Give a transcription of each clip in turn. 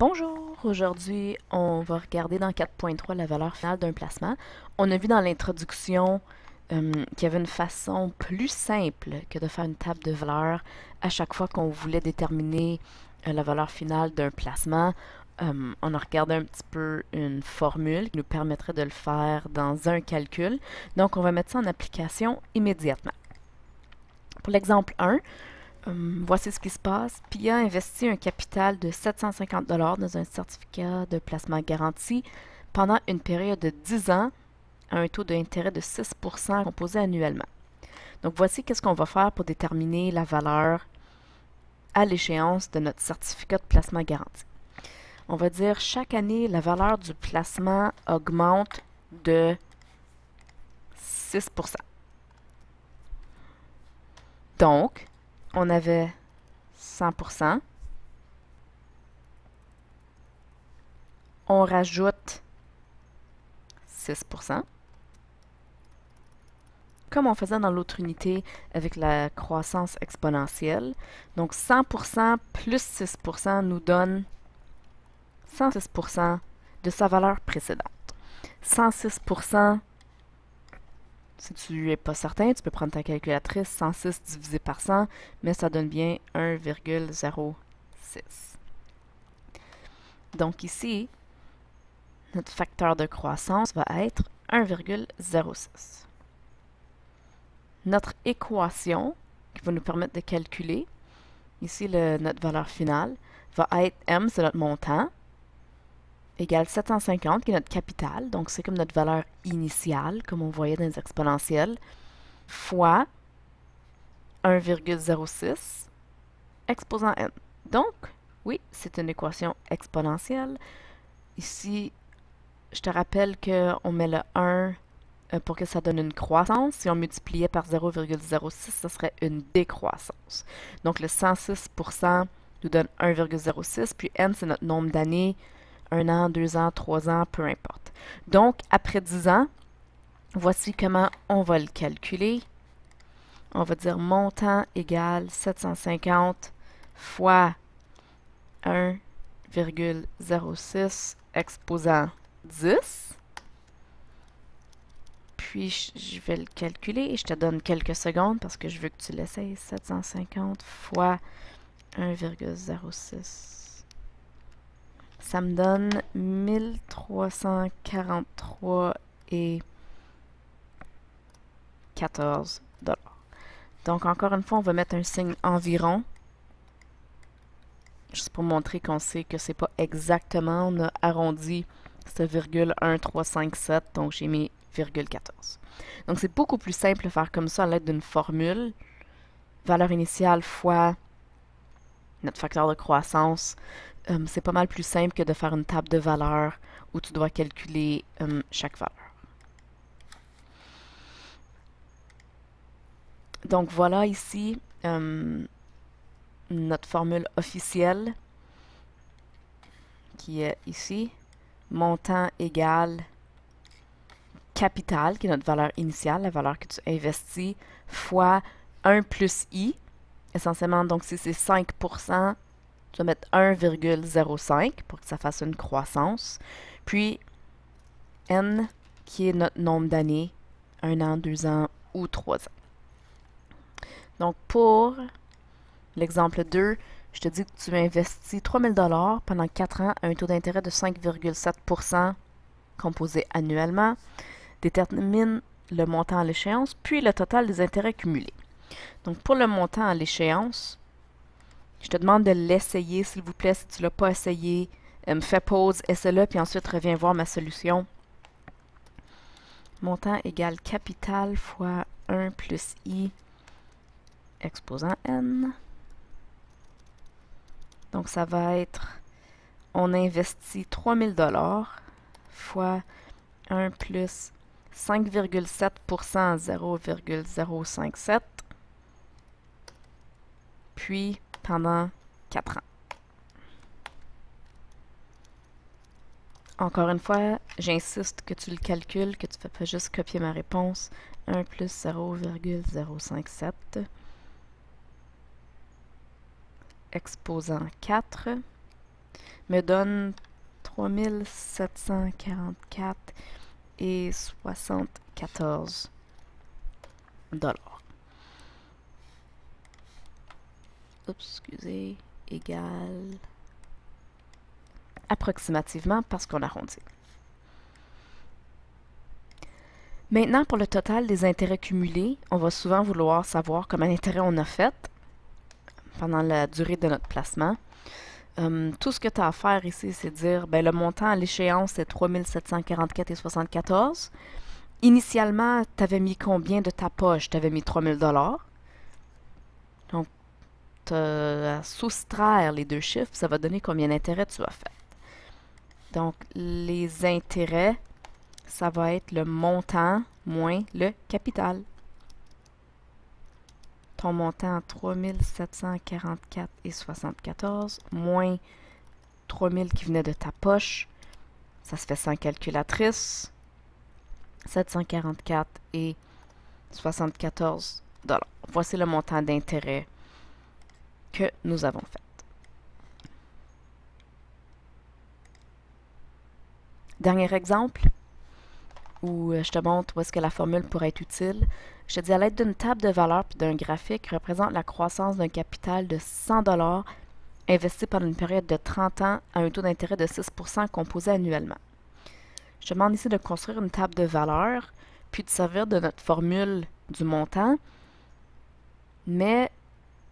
Bonjour, aujourd'hui on va regarder dans 4.3 la valeur finale d'un placement. On a vu dans l'introduction qu'il y avait une façon plus simple que de faire une table de valeur à chaque fois qu'on voulait déterminer la valeur finale d'un placement. On a regardé un petit peu une formule qui nous permettrait de le faire dans un calcul. Donc on va mettre ça en application immédiatement. Pour l'exemple 1, voici ce qui se passe. Pia investit un capital de 750 dans un certificat de placement garanti pendant une période de 10 ans à un taux d'intérêt de 6 composé annuellement. Donc voici qu'est-ce qu'on va faire pour déterminer la valeur à l'échéance de notre certificat de placement garanti. On va dire chaque année, la valeur du placement augmente de 6 Donc, on avait 100 on rajoute 6 comme on faisait dans l'autre unité avec la croissance exponentielle. Donc 100% plus 6% nous donne 106% de sa valeur précédente. 106%, si tu n'es pas certain, tu peux prendre ta calculatrice, 106 divisé par 100, mais ça donne bien 1,06. Donc ici, notre facteur de croissance va être 1,06. Notre équation, qui va nous permettre de calculer, ici notre valeur finale, va être M, c'est notre montant, égale 750, qui est notre capital, donc c'est comme notre valeur initiale, comme on voyait dans les exponentielles, fois 1,06 exposant N. Donc, oui, c'est une équation exponentielle. Ici, je te rappelle qu'on met le 1 pour que ça donne une croissance. Si on multipliait par 0,06, ce serait une décroissance. Donc le 106% nous donne 1,06, puis n, c'est notre nombre d'années, 1 an, 2 ans, 3 ans, peu importe. Donc, après 10 ans, voici comment on va le calculer. On va dire montant égale 750 fois 1,06 exposant 10. Puis je vais le calculer et je te donne quelques secondes parce que je veux que tu l'essayes. 750 fois 1,06. Ça me donne 1343 et 14 $. Donc encore une fois, on va mettre un signe environ. Juste pour montrer qu'on sait que c'est pas exactement. On a arrondi ce virgule 1357, donc j'ai mis 14. Donc c'est beaucoup plus simple de faire comme ça à l'aide d'une formule. Valeur initiale fois notre facteur de croissance. C'est pas mal plus simple que de faire une table de valeurs où tu dois calculer chaque valeur. Donc voilà ici notre formule officielle qui est ici. Montant égal capital, qui est notre valeur initiale, la valeur que tu investis, fois 1 plus i. Essentiellement, donc si c'est 5%, tu vas mettre 1,05 pour que ça fasse une croissance. Puis n, qui est notre nombre d'années, 1 an, 2 ans ou 3 ans. Donc pour l'exemple 2, je te dis que tu investis 3 000 $ pendant 4 ans à un taux d'intérêt de 5,7% composé annuellement. Détermine le montant à l'échéance, puis le total des intérêts cumulés. Donc, pour le montant à l'échéance, je te demande de l'essayer, s'il vous plaît. Si tu ne l'as pas essayé, fais pause, essaie-le, puis ensuite reviens voir ma solution. Montant égale capital fois 1 plus i exposant n. Donc, ça va être, on investit 3 000 $ fois 1 plus 5,7%, 0,057, puis pendant 4 ans. Encore une fois, j'insiste que tu le calcules, que tu ne fais pas juste copier ma réponse. 1 plus 0,057 exposant 4. me donne 3744 et 74 dollars. Oups, excusez, égale approximativement parce qu'on arrondit. Maintenant, pour le total des intérêts cumulés, on va souvent vouloir savoir combien d'intérêts on a fait pendant la durée de notre placement. Tout ce que tu as à faire ici, c'est dire ben, le montant à l'échéance, c'est 3744,74. Initialement, tu avais mis combien de ta poche? Tu avais mis 3000 $. Donc, tu as à soustraire les deux chiffres, ça va donner combien d'intérêts tu as fait. Donc, les intérêts, ça va être le montant moins le capital. Ton montant 3744,74 moins 3000 qui venait de ta poche, ça se fait sans calculatrice. 744 et 74 $. Voici le montant d'intérêt que nous avons fait. Dernier exemple où je te montre où est-ce que la formule pourrait être utile. Je te dis à l'aide d'une table de valeur puis d'un graphique représente la croissance d'un capital de 100 $ investi pendant une période de 30 ans à un taux d'intérêt de 6 % composé annuellement. Je te demande ici de construire une table de valeur puis de servir de notre formule du montant, mais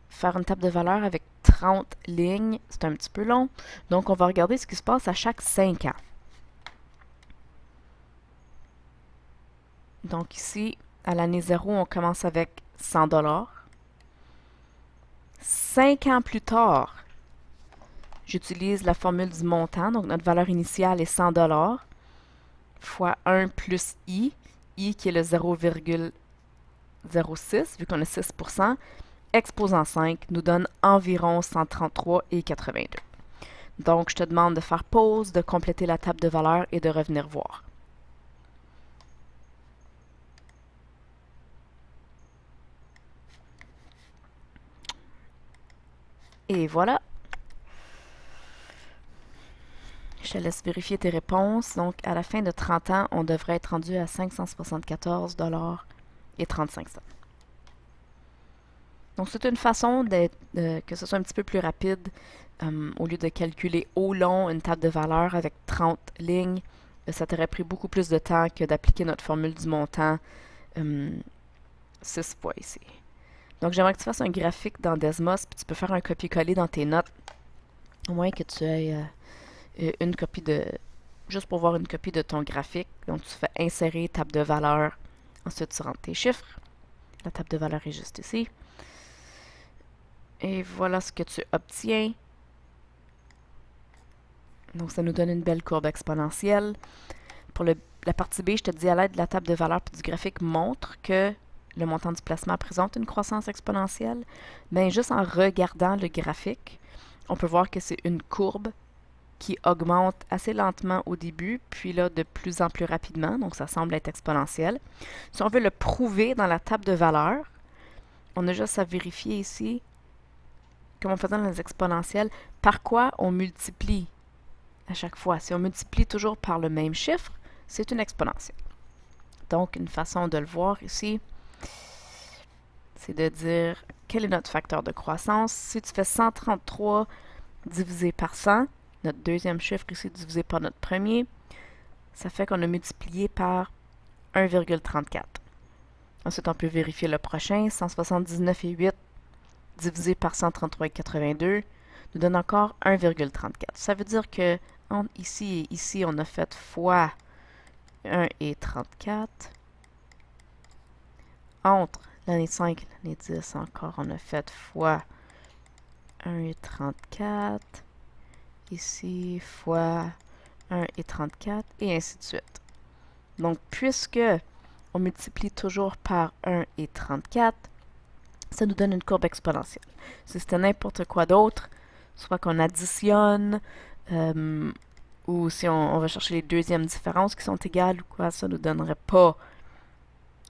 faire une table de valeur avec 30 lignes, c'est un petit peu long. Donc, on va regarder ce qui se passe à chaque 5 ans. Donc ici, à l'année 0, on commence avec 100 $. 5 ans plus tard, j'utilise la formule du montant. Donc, notre valeur initiale est 100 $ fois 1 plus I. I qui est le 0,06, vu qu'on a 6 %, exposant 5, nous donne environ 133,82. Donc, je te demande de faire pause, de compléter la table de valeur et de revenir voir. Et voilà. Je te laisse vérifier tes réponses. Donc, à la fin de 30 ans, on devrait être rendu à 574 $ et 35 cents. Donc, c'est une façon que ce soit un petit peu plus rapide. Au lieu de calculer au long une table de valeur avec 30 lignes, ça t'aurait pris beaucoup plus de temps que d'appliquer notre formule du montant 6 fois ici. Donc, j'aimerais que tu fasses un graphique dans Desmos, puis tu peux faire un copier-coller dans tes notes, au moins que tu aies une copie de... juste pour voir une copie de ton graphique. Donc, tu fais insérer table de valeur. Ensuite, tu rentres tes chiffres. La table de valeur est juste ici. Et voilà ce que tu obtiens. Donc, ça nous donne une belle courbe exponentielle. Pour la partie B, je te dis à l'aide de la table de valeur et du graphique montre que le montant du placement présente une croissance exponentielle. Bien, juste en regardant le graphique, on peut voir que c'est une courbe qui augmente assez lentement au début, puis là, de plus en plus rapidement. Donc, ça semble être exponentiel. Si on veut le prouver dans la table de valeur, on a juste à vérifier ici, comme on faisait dans les exponentielles, par quoi on multiplie à chaque fois. Si on multiplie toujours par le même chiffre, c'est une exponentielle. Donc, une façon de le voir ici, c'est de dire quel est notre facteur de croissance. Si tu fais 133 divisé par 100, notre deuxième chiffre ici divisé par notre premier, ça fait qu'on a multiplié par 1,34. Ensuite, on peut vérifier le prochain, 179,8 divisé par 133,82 nous donne encore 1,34. Ça veut dire que entre ici et ici, on a fait fois 1,34. Entre l'année 5 et l'année 10 encore, on a fait fois 1,34. Ici, fois 1,34 et ainsi de suite. Donc, puisque on multiplie toujours par 1,34, ça nous donne une courbe exponentielle. Si c'était n'importe quoi d'autre, soit qu'on additionne, ou si on va chercher les deuxièmes différences qui sont égales ou quoi, ça ne nous donnerait pas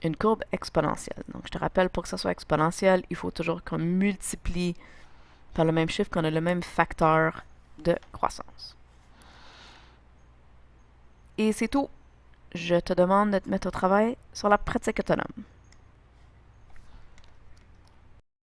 une courbe exponentielle. Donc, je te rappelle, pour que ça soit exponentiel, il faut toujours qu'on multiplie par le même chiffre, qu'on a le même facteur de croissance. Et c'est tout. Je te demande de te mettre au travail sur la pratique autonome.